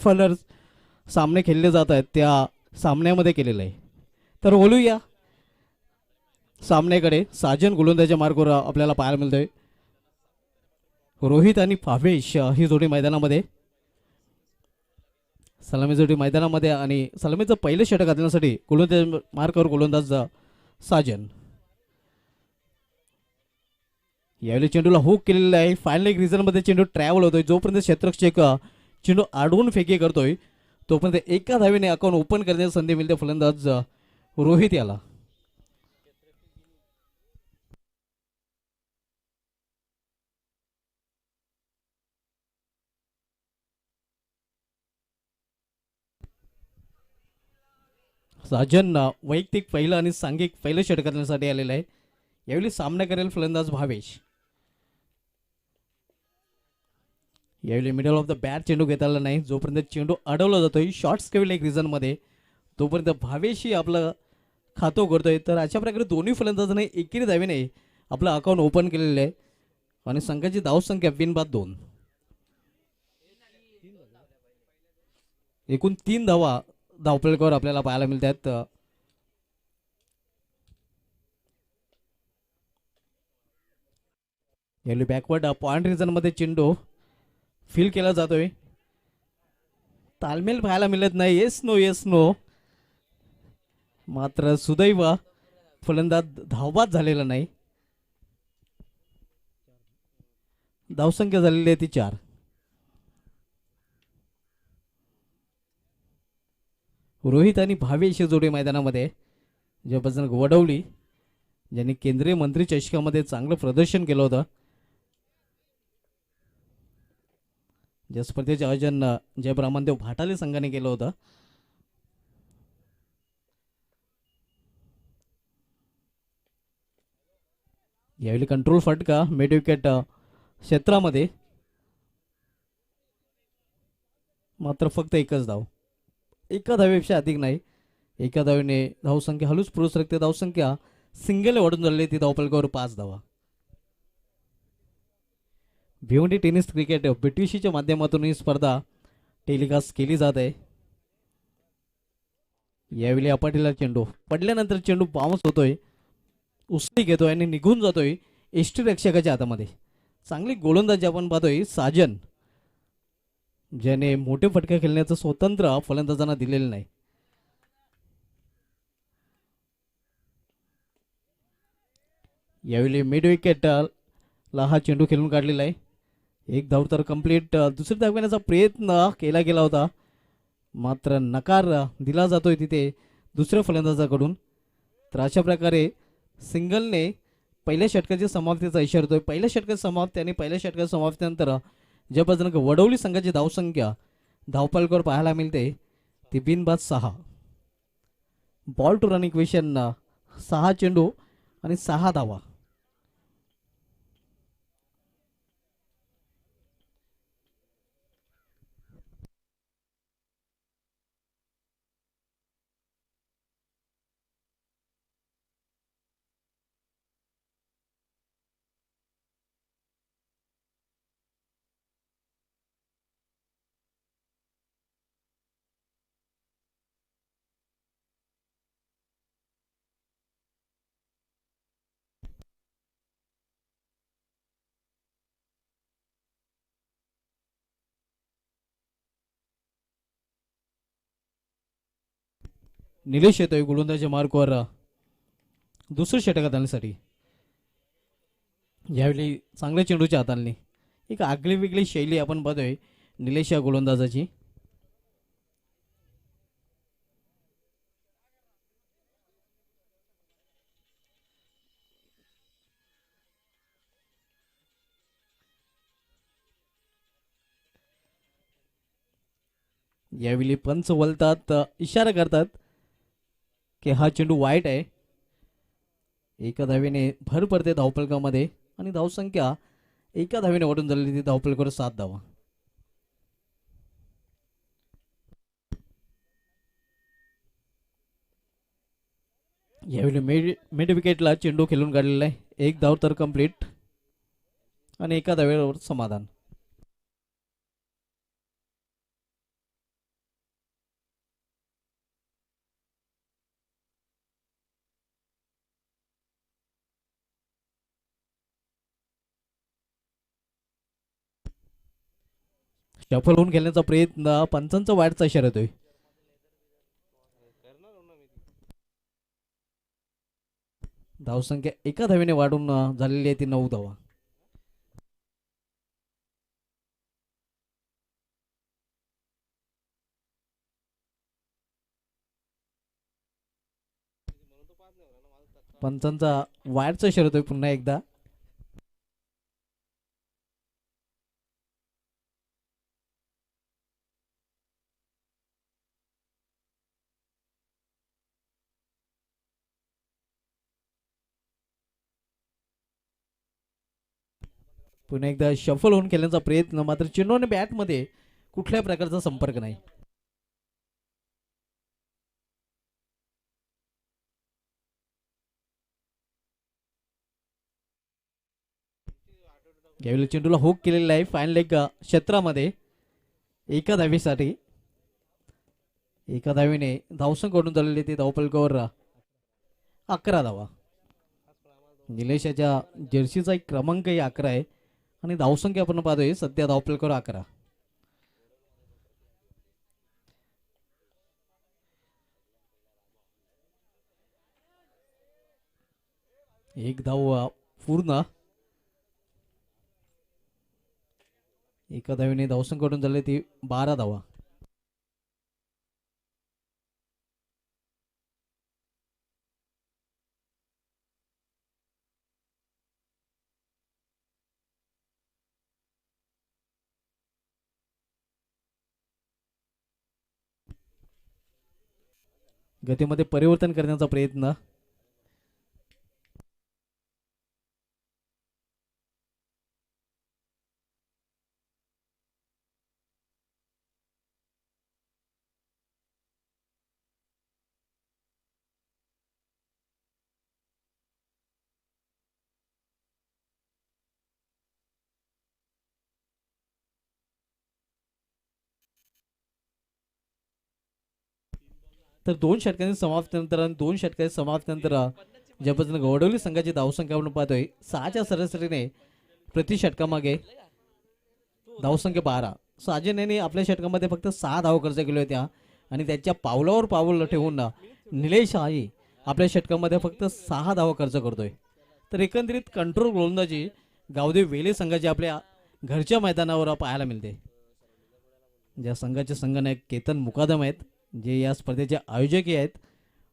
फलर सामने खेळले जात आहेत त्या सामन्यामध्ये केलेलं आहे. तर बोलूया सामन्याकडे. साजन गोलंदाजीच्या मार्गावर आपल्याला पाहायला मिळतोय. रोहित आणि भावेश ही जोडी मैदानामध्ये. सलामी जोडी मैदानामध्ये आणि सलामीचं पहिलं षटक घालण्यासाठी गोलंदाज मार्कावर गोलंदाज साजन. यावेळी चेंडूला हुक केलेला आहे. फायनल एक रिझनमध्ये चेंडू ट्रॅव्हल होतोय. जोपर्यंत क्षेत्ररक्षक चेंडू आडवून फेकी करतोय तोपर्यंत एका धावेने अकाउंट ओपन करण्याची संधी मिळते फलंदाज रोहित याला. साजन वैयक्तिक पहिलं आणि सांघिक पहिलं षटक करण्यासाठी आलेलं आहे. यावेळी सामना करेल फलंदाज भावेश. यावेळी मिडल ऑफ द बॅट चेंडू घेता आला नाही. जोपर्यंत चेंडू अडवला जातोय शॉर्ट्स केवळ एक रिझनमध्ये तोपर्यंत भावेशही आपलं खातो करतोय. तर अशा प्रकारे दोन्ही फलंदाजांनी एकेरी धावेने आपलं अकाउंट ओपन केलेलं आहे आणि संघाची धावसंख्या बिनबाद 2. एकूण 3 धावा धावपळीवर आपल्याला पाहायला मिळतात. यावेळी बॅकवर्ड पॉइंट रिझनमध्ये चेंडू फील केला जातोय. तालमेल पाहायला मिळत नाही. Yes no yes no. मात्र सुदैव फलंदाज धावबाद झालेला नाही. धावसंख्या झालेली आहे ती 4. रोहित आणि भावेश जोडी मैदानामध्ये. ज्यापासून वडवली ज्यांनी केंद्रीय मंत्री चषकामध्ये चांगलं प्रदर्शन केलं होतं. ज्या स्पर्धेचे आयोजन जय ब्राह्मणदेव भाटाले संघाने केलं होतं. यावेळी कंट्रोल फटका मिड विकेट क्षेत्रामध्ये. मात्र फक्त एकच धाव. एका धावेपेक्षा अधिक नाही. एका धावेने धावसंख्या हलूच पुढे सरकते. धावसंख्या सिंगल वाढून झालेली ती धावपलकावर 5 धावा. भिवंडी टेनिस क्रिकेट BTCच्या माध्यमातून ही स्पर्धा टेलिकास्ट केली जात आहे. यावेळी अपाटीला चेंडू पडल्यानंतर चेंडू बाउन्स होतोय. उसळी घेतोय आणि निघून जातोय यष्टीरक्षकाच्या हातामध्ये. चांगली गोलंदाजी आपण पाहतोय साजन ज्याने मोठे फटके खेळण्याचं स्वतंत्र फलंदाजांना दिलेलं नाही. यावेळी मिड विकेट ला हा चेंडू खेळून काढलेला आहे. एक धाव तर कंप्लीट. दुसरी धाव घेण्याचा प्रयत्न केला गेला होता मात्र नकार दिला जातोय तिथे दुसऱ्या फलंदाजाकडून. तर अशा प्रकारे सिंगलने पहिल्या षटकाची समाप्तीचा इशारा होतोय. पहिल्या षटकाची समाप्ती आणि पहिल्या षटकाच्या समाप्तीनंतर ज्या बाजूने वडवली संघाची धावसंख्या धावपलकावर पाहायला मिळते ती बिनबाद 6. बॉल टू रन इक्वेशन 6 चेंडू आणि 6 धावा. निलेश येतोय गोलंदाजी मार्कवर दुसऱ्या षटकात आणण्यासाठी. यावेळी चांगल्या चेंडूच्या हाताळणी. एक आगळी वेगळी शैली आपण पाहतोय निलेश या गोलंदाजाची. यावेळी पंच वलतात इशारा करतात की हा चेंडू वाईट आहे. एका धावेने भर पडते धावपलकामध्ये आणि धावसंख्या एका धावेने वाढून झालेली ती धावपलकावर 7 धावा. यावेळी मिड विकेटला चेंडू खेळून काढलेला आहे. एक धाव तर कंप्लीट आणि एका धावेवर समाधान. शफल होऊन खेळण्याचा प्रयत्न, पंचांचा वाईटचा इशारा येतोय. धावसंख्या एका धावेने वाढून झालेली आहे ती 9 धावा. पंचांचा वाईटचा इशारा येतोय पुन्हा एकदा. पुन्हा एकदा शफल होऊन खेळण्याचा प्रयत्न, मात्र चेंडू आणि बॅटमध्ये कुठल्या प्रकारचा संपर्क नाही. यावेळी चेंडूला हुक केलेला आहे फाईन लेग क्षेत्रामध्ये. एका धावेसाठी, एका धावेने धावसंख्या झालेली ती धावपलकावर 11 धावा. निलेशाच्या जर्सीचा एक क्रमांकही 11 आहे आणि धावसंख्या आपण पाहतोय सध्या धावपलकावर 11. एक धाव पूर्ण. एका धावेने धावसंख्या झाली ती 12 धावा. गतीमध्ये परिवर्तन करण्याचा प्रयत्न. तर 2 षटकांची समाप्तीनंतर आणि 2 षटकांच्या समाप्तीनंतर ज्या पद्धतीने गवडवली संघाची धावसंख्या आपण पाहतोय 6च्या सरासरीने प्रति षटकामागे धावसंख्या 12. साजन यांनी आपल्या षटकामध्ये फक्त 6 धाव खर्च केल्या होत्या आणि त्याच्या पावलावर पाऊल ठेवून निलेश आई आपल्या षटकामध्ये फक्त 6 धाव खर्च करतोय. तर एकंदरीत कंट्रोल गोलंदाजी गावदेव वेले संघाची आपल्या घरच्या मैदानावर पाहायला मिळते. ज्या संघाचे संघनायक केतन मुकादम आहेत, जे या स्पर्धेचे आयोजकही आहेत,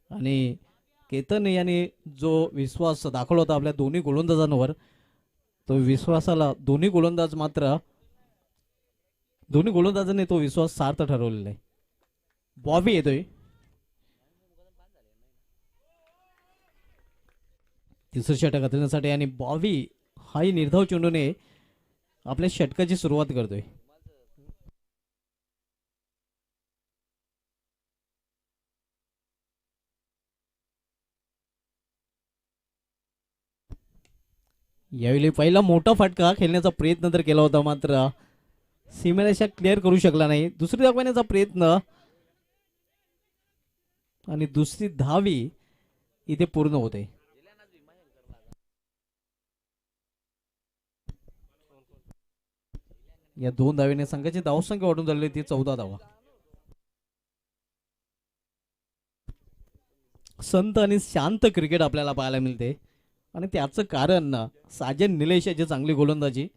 आणि केतन यांनी जो विश्वास दाखवला होता आपल्या दोन्ही गोलंदाजांवर, तो विश्वासाला दोन्ही गोलंदाजांनी तो विश्वास सार्थ ठरवलेला आहे. बॉबी येतोय तिसरं षटक घालण्यासाठी आणि बॉबी हाही निर्धाव चेंडूने आपल्या षटकाची सुरुवात करतोय. यावेळी पहिला मोठा फटका खेळण्याचा प्रयत्न तर केला होता, मात्र सीमेरेषा क्लिअर करू शकला नाही. दुसरी दाखवण्याचा प्रयत्न आणि दुसरी धावी इथे पूर्ण होते. या 2 धावेने संघाची धावसंख्या वाढून झालेली ती 14 धावा. संत आणि शांत क्रिकेट आपल्याला पाहायला मिळते आणि त्याचं कारण साजन निलेश याची चांगली गोलंदाजी,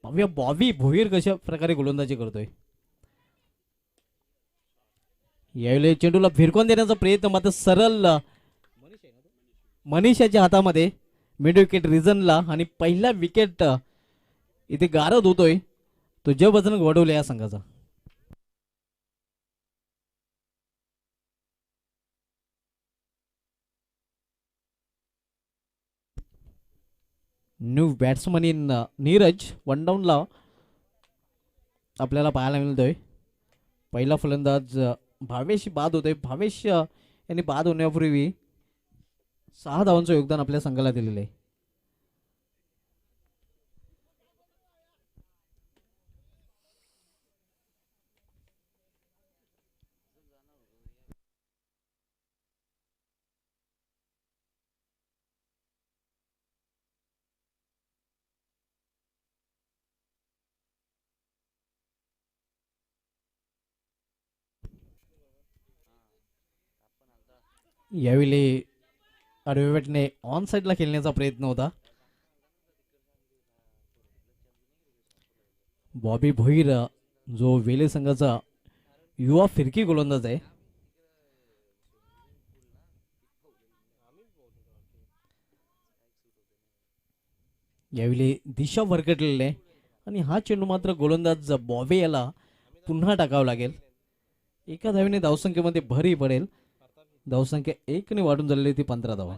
बॉबी भोईर कशा प्रकारे गोलंदाजी करतोय. यावेळी चेंडूला फिरकून देण्याचा प्रयत्न, मात्र सरळ मनीषाच्या हातामध्ये मिड विकेट रिझनला आणि पहिला विकेट इथे गारद होतोय तो जय बजरंग वडवले या संघाचा. New batsman in Neeraj one डाऊनला आपल्याला पाहायला मिळतोय. पहिला फलंदाज भावेश बाद होतोय. भावेश यांनी बाद होण्यापूर्वी 6 धावांचं योगदान आपल्या संघाला दिलेलं आहे. यावेळी आडवेवेटने ऑन साईडला खेळण्याचा प्रयत्न होता. बॉबी भोईर जो वेले संघाचा युवा फिरकी गोलंदाज आहे. यावेळी दिशा भरकटलेली आहे आणि हा चेंडू मात्र गोलंदाज बॉबी याला पुन्हा टाकावा लागेल. एका धावेने धावसंख्येमध्ये भरही पडेल. धावसंख्या 1 ने वाढून झालेली ती 15 धावा.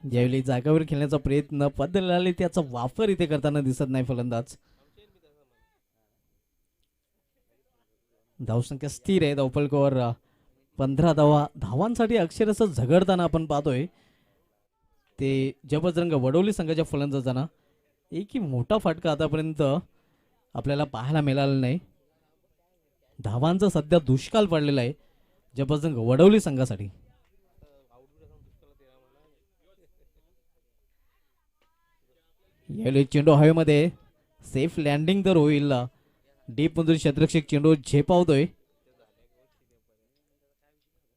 ज्यावेळी जागावर खेळण्याचा प्रयत्न बदलला त्याचा वापर इथे करताना दिसत नाही फलंदाज. धावसंख्या स्थिर आहे. धावफलकावर 15 धावा. धावांसाठी अक्षरशः झगडताना आपण पाहतोय ते जबरदंग वडोली संघाच्या फलंदाजांना. एकही मोठा फटका आतापर्यंत आपल्याला पाहायला मिळाला नाही. धावांचा सध्या दुष्काळ पडलेला आहे जबरदंग वडोली संघासाठी. यावेळी चेंडू हवेमध्ये सेफ लँडिंग तर होईल. डीप मधून क्षेत्ररक्षक चेंडू झेपावतोय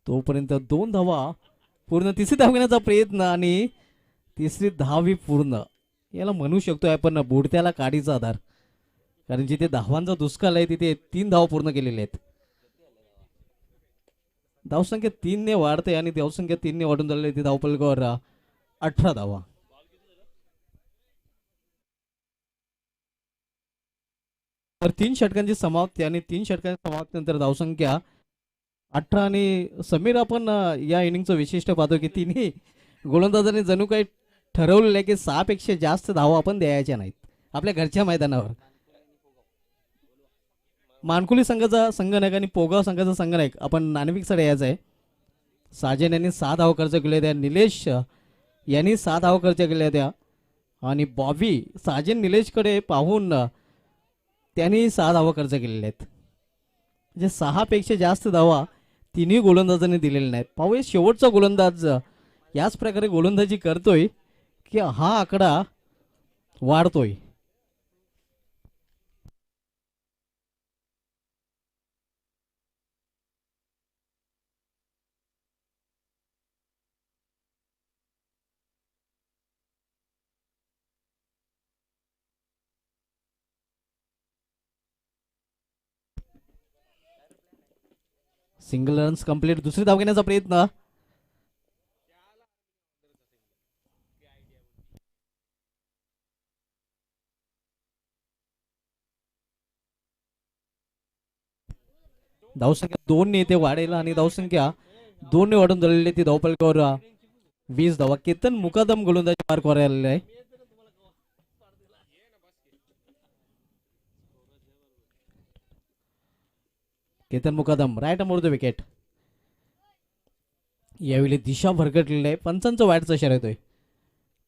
तोपर्यंत 2 धावा पूर्ण. तिसरी धाव घेण्याचा प्रयत्न आणि तिसरी धाव ही पूर्ण. याला म्हणू शकतो आपण बुडत्याला काडीचा आधार, कारण जिथे धावांचा दुष्काळ आहे तिथे 3 धावा पूर्ण केलेले आहेत. धावसंख्या 3 ने वाढते आणि धावसंख्या 3 ने वाढून झालेली ती धावफलकावर 18 धावा. तर 3 षटकांची समाप्ती आणि 3 षटकांच्या समाप्तीनंतर धावसंख्या 18. आणि समीर आपण या इनिंगचं वैशिष्ट्य पाहतो की तिन्ही गोलंदाजांनी जणू काही ठरवलेलं आहे की 6 पेक्षा जास्त धावा आपण द्यायच्या नाहीत आपल्या घरच्या मैदानावर. मानकुली संघाचा संघनायक आणि पोगाव संघाचा संघनायक आपण नाणेफेकसाठी यायचं आहे. साजन यांनी 6 धावा खर्च केल्या त्या. निलेश यांनी 6 धावा खर्च केल्या त्या आणि बॉबी साजन निलेशकडे पाहून त्यांनी 6 धावा खर्च केलेल्या आहेत. म्हणजे 6 पेक्षा जास्त धावा तिन्ही गोलंदाजांनी दिलेल्या नाहीत. पाहूया शेवटचा गोलंदाज याच प्रकारे गोलंदाजी करतोय की हा आकडा वाढतोय. Single runs complete. दुसरी धाव घेण्याचा प्रयत्न. धावसंख्या 2 ने ते वाढेल आणि धावसंख्या 2 ने वाढून झालेली ती धावफलकावर 20 धावा. केतन मुकादम गोलंदाजी मार्कवर आलेला आहे. केतन मुकादम राईट अमोर द विकेट. यावेळी दिशा भरकटलेली आहे. पंचांचा वाईटचा इशारा येतोय.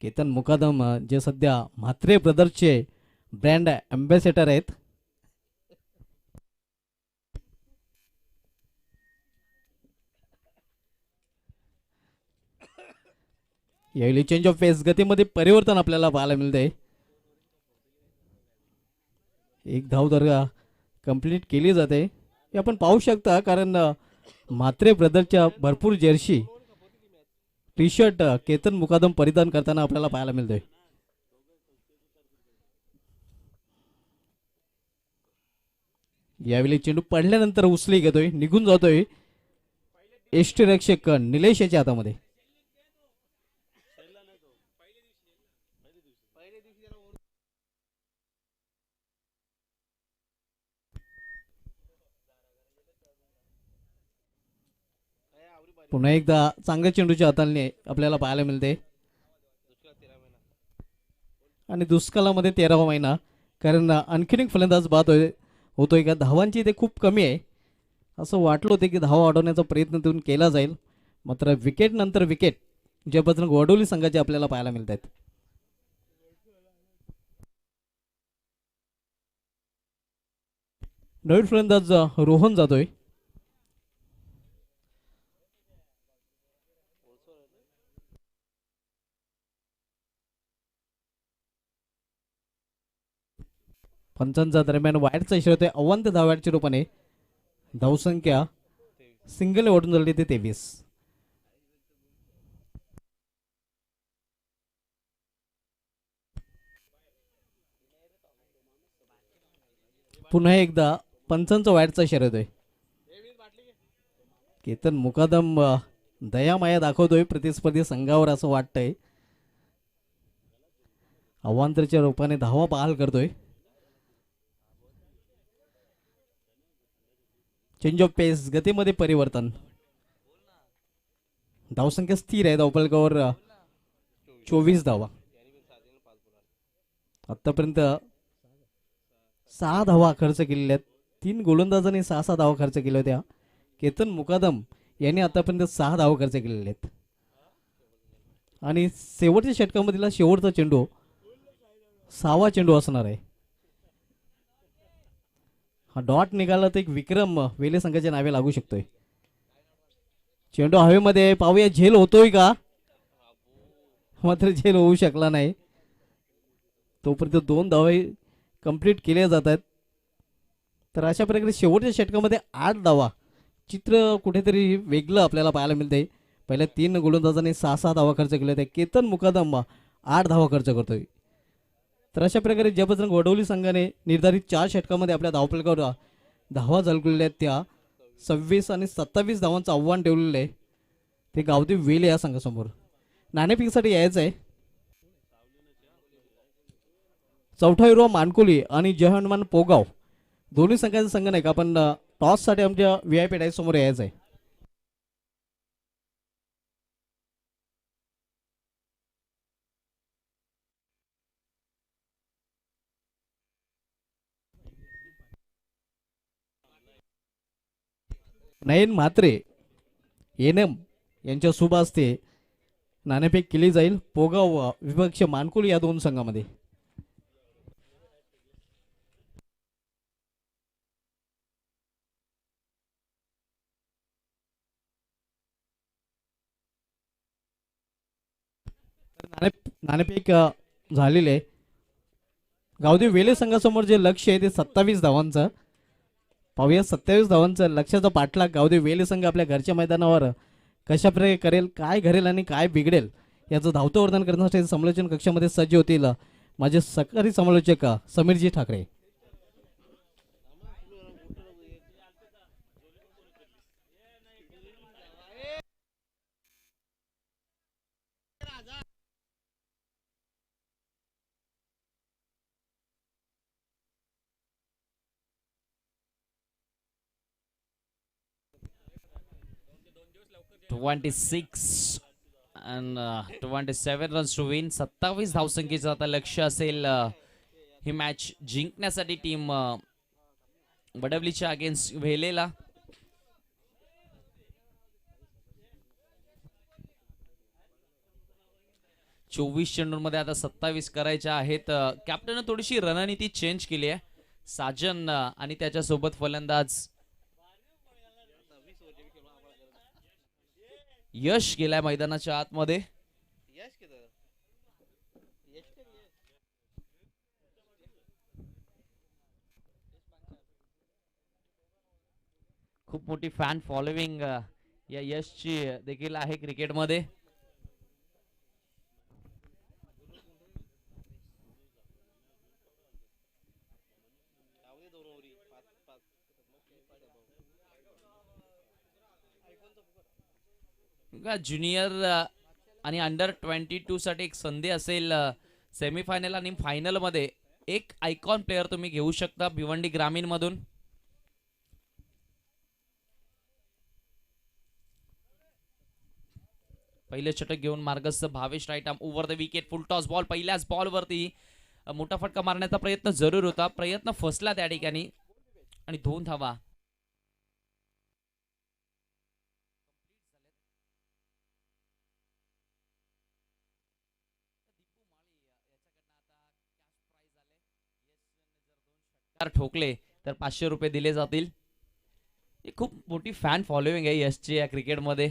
केतन मुकादम जे सध्या म्हात्रे ब्रदर्सचे ब्रँड अँबॅसेडर आहेत. यावेळी चेंज ऑफ पेस गतीमध्ये परिवर्तन आपल्याला पाहायला मिळते. एक धाव तर कंप्लीट केली जाते हे आपण पाहू शकता, कारण म्हात्रे ब्रदरच्या भरपूर जर्सी टी शर्ट केतन मुकादम परिधान करताना आपल्याला पाहायला मिळतोय. यावेळी चेंडू पडल्यानंतर उचली घेतोय, निघून जातोय यष्टीरक्षक निलेश याच्या हातामध्ये. पुन्हा एकदा चांगल्या चेंडूच्या हाताने आपल्याला पाहायला मिळते आणि दुष्काळामध्ये 13वा महिना, कारण आणखीन एक फलंदाज बाद होतोय का धावांची ते खूप कमी आहे. असं वाटलं होतं की धावा वाढवण्याचा प्रयत्न तिथून केला जाईल, मात्र विकेट नंतर विकेट ज्याबद्दल वडोली संघाचे आपल्याला पाहायला मिळत आहेत. नवीन फलंदाज रोहन जातोय. पंचांच्या दरम्यान वाईटचा इशारा होतोय. अवंत धावाच्या रूपाने धावसंख्या सिंगल ओढून झाली ते 23. पुन्हा एकदा पंचांचा वाईटचा इशारा होतोय. केतन मुकादम दयामाया दाखवतोय प्रतिस्पर्धी संघावर असं वाटतंय. अवांतरच्या रूपाने धावा बहाल करतोय. चेंज ऑफ पेस, गतीमध्ये परिवर्तन. धावसंख्या स्थिर आहे. धावफलकावर 24 धावा. आतापर्यंत 6 धावा खर्च केलेल्या आहेत. 3 गोलंदाजांनी 6 धावा खर्च केल्या होत्या. केतन मुकादम यांनी आतापर्यंत 6 धावा खर्च केलेल्या आहेत. आणि शेवटच्या षटकामधला शेवटचा चेंडू 6वा चेंडू असणार आहे. हा डॉट निघाला तर एक विक्रम वेले संघाच्या नावे लागू शकतोय. चेंडू हवेमध्ये, पाहूया झेल होतोय का. मात्र झेल होऊ शकला नाही. तोपर्यंत 2 धावे कंप्लीट केल्या जात आहेत. तर अशा प्रकारे शेवटच्या षटकामध्ये 8 धावा. चित्र कुठेतरी वेगळं आपल्याला पाहायला मिळते. पहिल्या 3 गोलंदाजांनी 6 धावा खर्च केल्या होत्या. केतन मुकादम 8 धावा खर्च करतोय. तर अशा प्रकारे ज्या बजरंग वडवली संघाने निर्धारित 4 षटकामध्ये आपल्या धावफलकावर धावा झळकलेल्या आहेत त्या 26 आणि 27 धावांचं आव्हान ठेवलेलं आहे. ते गावदेव वेल या संघासमोर नाणेफेकीसाठी यायचं आहे. चौथा हिरो मानकोली आणि जय हनुमान पोगाव दोन्ही संघाचे संघ नाही का, आपण टॉससाठी आमच्या VIP डायस समोर यायचं आहे. नयन म्हात्रे एनएम यांच्या शुभ हस्ते नाणेफेक केली जाईल पोगाव विपक्ष मानकुली या 2 संघामध्ये. नाणेफेक झालेले. गावदेव वेले संघासमोर जे लक्ष आहे ते 27 धावांचं. पाहूया 27 धावांचं लक्ष्याचा पाठलाग गावदेव वेले संघ आपल्या घरच्या मैदानावर कशा प्रकारे करेल, काय घडेल आणि काय बिघडेल याचं धावतं वर्णन करण्यासाठी समालोचन कक्षामध्ये सज्ज होतील माझे सहकारी समालोचक Sameerji Thackeray. and 27 runs to win. 27 धावसंख्येचं आता लक्ष असेल ही मॅच जिंकण्यासाठी टीम बडवलीच्या अगेन्स्ट व्हेलेला. चोवीस चेंडूंमध्ये आता 27 करायच्या आहेत. कॅप्टन थोडीशी रणनीती चेंज केली आहे. साजन आणि त्याच्यासोबत फलंदाज यश गेलाय मैदानाच्या आतमध्ये. खूप मोठी फॅन फॉलोविंग या यशची देखील आहे क्रिकेटमध्ये. ज्युनियर आणि अंडर 22 साठी एक संधी असेल सेमीफायनल आणि फायनल मध्ये. एक आयकॉन प्लेअर तुम्ही घेऊ शकता भिवंडी ग्रामीण मधून. पहिले षटक घेऊन मार्गस्थ Bhavesh right arm over the wicket. Full toss ball. पहिल्याच बॉल वरती मोठा फटका मारण्याचा प्रयत्न जरूर होता. प्रयत्न फसला त्या ठिकाणी आणि 2 धावा. ठोकले तर 500 रुपये दिले जातील. खूप मोठी फॅन फॉलोइंग आहे यशची या क्रिकेटमध्ये.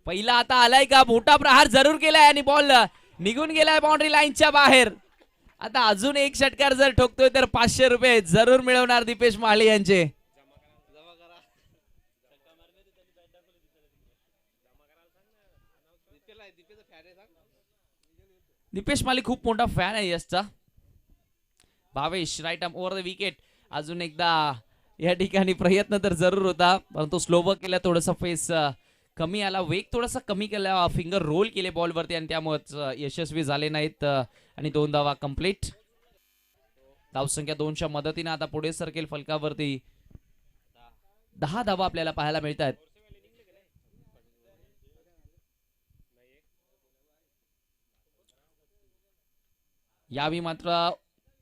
पहिला आता आलाय का, मोठा प्रहार जरूर केलाय आणि बॉल निघून गेलाय बाउंड्री लाईनच्या बाहेर. आता अजून एक षटकार जर ठोकतोय तर 500 रुपये जरूर मिळवणार दीपेश माळी यांचे. दीपेश माली खूप मोठा फॅन आहे यशचा. Bhavesh right arm over the wicket. अजून एकदा या ठिकाणी प्रयत्न तर जरूर होता परंतु स्लोवर केला, थोडासा फेस कमी आला, वेग थोडासा कमी केला, फिंगर रोल केले बॉलवरती आणि त्यामुळे यशस्वी झाले नाहीत आणि 2 धावा कंप्लीट. धावसंख्या 2च्या मदतीने आता पुढे सरकेल फलकावरती. 10 धावा आपल्याला पाहायला मिळतात. यावी मात्र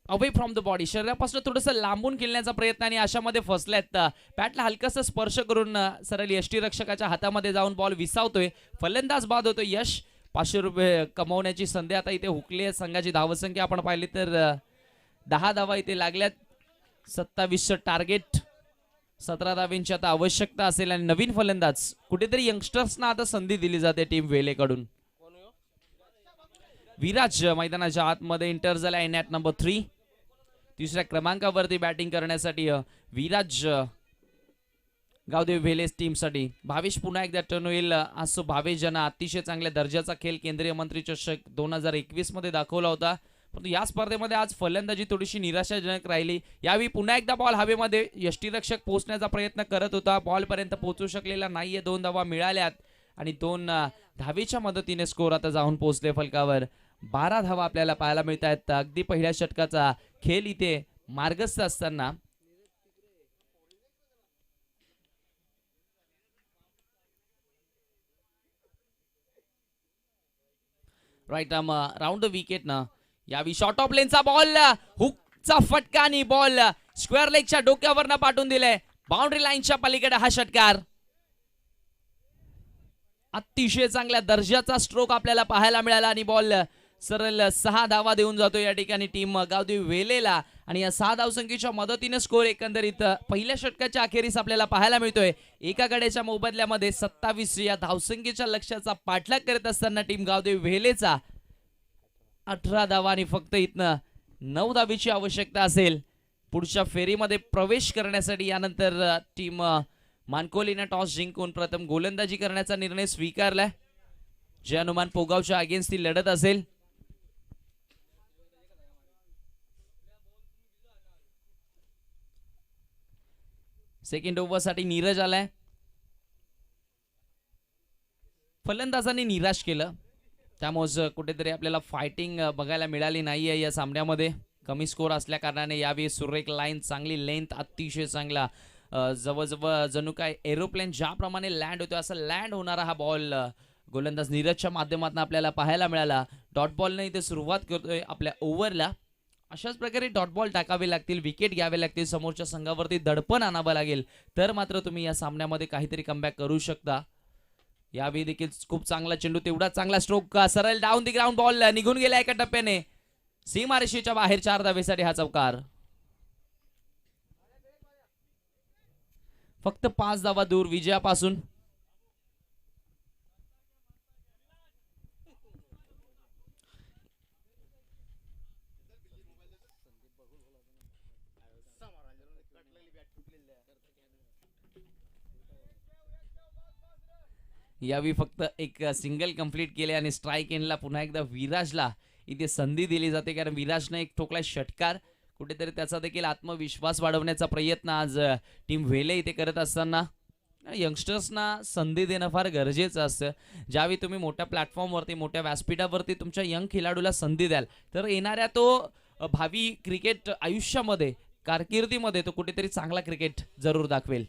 अवे फ्रॉम द बॉडी, शरीरापासून थोडंसं लांबून खेळण्याचा प्रयत्न आणि अशामध्ये फसल्यात. बॅटला हलकासा स्पर्श करून सरळ यष्टीरक्षकाच्या हातामध्ये जाऊन बॉल विसावतोय. फलंदाज बाद होतोय. यश 500 रुपये कमवण्याची संधी आता इथे हुकली आहे. संघाची धावसंख्या आपण पाहिली तर 10 धावा इथे लागल्यात. 27चं टार्गेट, 17 धावांची आता आवश्यकता असेल आणि नवीन फलंदाज कुठेतरी यंगस्टर्सना आता संधी दिली जाते टीम वेलेकडून. विराज मैदानाच्या आतमध्ये एंटर झाला नॅट नंबर 3. तिसऱ्या क्रमांकावरती बॅटिंग करण्यासाठी विराज गावदेव व्हेले टीमसाठी. भावेश पुन्हा एकदा टर्न होईल. आज भावेश ज्यांना अतिशय चांगल्या दर्जाचा खेळ केंद्रीय मंत्री चषक 2021 मध्ये दाखवला होता परंतु या स्पर्धेमध्ये आज फलंदाजी थोडीशी निराशाजनक राहिली. यावेळी पुन्हा एकदा बॉल हवेमध्ये यष्टीरक्षक पोहोचण्याचा प्रयत्न करत होता, बॉल पर्यंत पोहोचू शकलेला नाहीये. 2 धावा मिळाल्यात आणि 2 धावेच्या मदतीने स्कोर आता जाऊन पोहोचले फलकावर. 12 धावा आपल्याला पाहायला मिळत आहेत. अगदी पहिल्या षटकाचा खेळ इथे मार्गस्थ असताना right arm round the wicket ना. यावी शॉर्ट ऑफ लेनचा बॉल, हुकचा फटका आणि बॉल स्क्वेअर लेगच्या डोक्यावरनं पाठवून दिले. बाउंड्री लाईनच्या पलीकडे हा षटकार. अतिशय चांगल्या दर्जाचा स्ट्रोक आपल्याला पाहायला मिळाला आणि बॉल सरळ 6 धावा देऊन जातो या ठिकाणी टीम गावदेव वेलेला आणि या 6 धावसंख्येच्या मदतीने स्कोर एकंदरीत पहिल्या षटकाच्या अखेरीस आपल्याला पाहायला मिळतोय. एका गड्याच्या मोबदल्यामध्ये 27 या धावसंख्येच्या लक्ष्याचा पाठलाग करत असताना टीम गावदेव वेलेचा 18 धावा आणि फक्त इथनं 9 धावीची आवश्यकता असेल पुढच्या फेरीमध्ये प्रवेश करण्यासाठी. यानंतर टीम मानकोलीने टॉस जिंकून प्रथम गोलंदाजी करण्याचा निर्णय स्वीकारलाय. जे हनुमान पोगावच्या अगेन्स्ट ती लढत असेल. सेकंड ओव्हरसाठी नीरज आलाय. फलंदाजांनी निराश केलं त्यामुळे कुठेतरी आपल्याला फायटिंग बघायला मिळाली नाहीये या सामन्यामध्ये. कमी स्कोर असल्या कारणाने यावेळी सुरेख लाईन, चांगली लेंथ, अतिशय चांगला जवळजवळ जणू काय एरोप्लेन ज्याप्रमाणे लँड होतो असं लँड होणारा हा बॉल गोलंदाज नीरजच्या माध्यमातून आपल्याला पाहायला मिळाला. डॉट बॉलने इथे सुरुवात करतोय आपल्या ओव्हरला. अशाच प्रकारे डॉट बॉल टाकावे लागतील, विकेट घ्यावे लागतील, समोरच्या संघावरती दडपण आणावं लागेल तर मात्र तुम्ही या सामन्यामध्ये काहीतरी कमबॅक करू शकता. यावेळी देखील खूप चांगला चेंडू, तेवढा चांगला स्ट्रोक, सरळ डाऊन दी ग्राउंड बॉल निघून गेला एका टप्प्याने. सीमारेषेच्या बाहेर 4 धावेसाठी हा चौकार. फक्त 5 धावा दूर विजयापासून. यावेळी फक्त एक सिंगल कंप्लीट केले आणि स्ट्राईक एंडला पुन्हा एकदा विराजला इथे संधी दिली जाते कारण विराजने एक ठोकला षटकार. कुठेतरी त्याचा देखील आत्मविश्वास वाढवण्याचा प्रयत्न आज टीम वेले इथे करत असताना यंगस्टर्सना संधी देणं फार गरजेचं असतं. ज्यावेळी तुम्ही मोठ्या प्लॅटफॉर्मवरती, मोठ्या व्यासपीठावरती तुमच्या यंग खेळाडूला संधी द्याल तर येणाऱ्या तो भावी क्रिकेट आयुष्यामध्ये, कारकिर्दीमध्ये तो कुठेतरी चांगला क्रिकेट जरूर दाखवेल.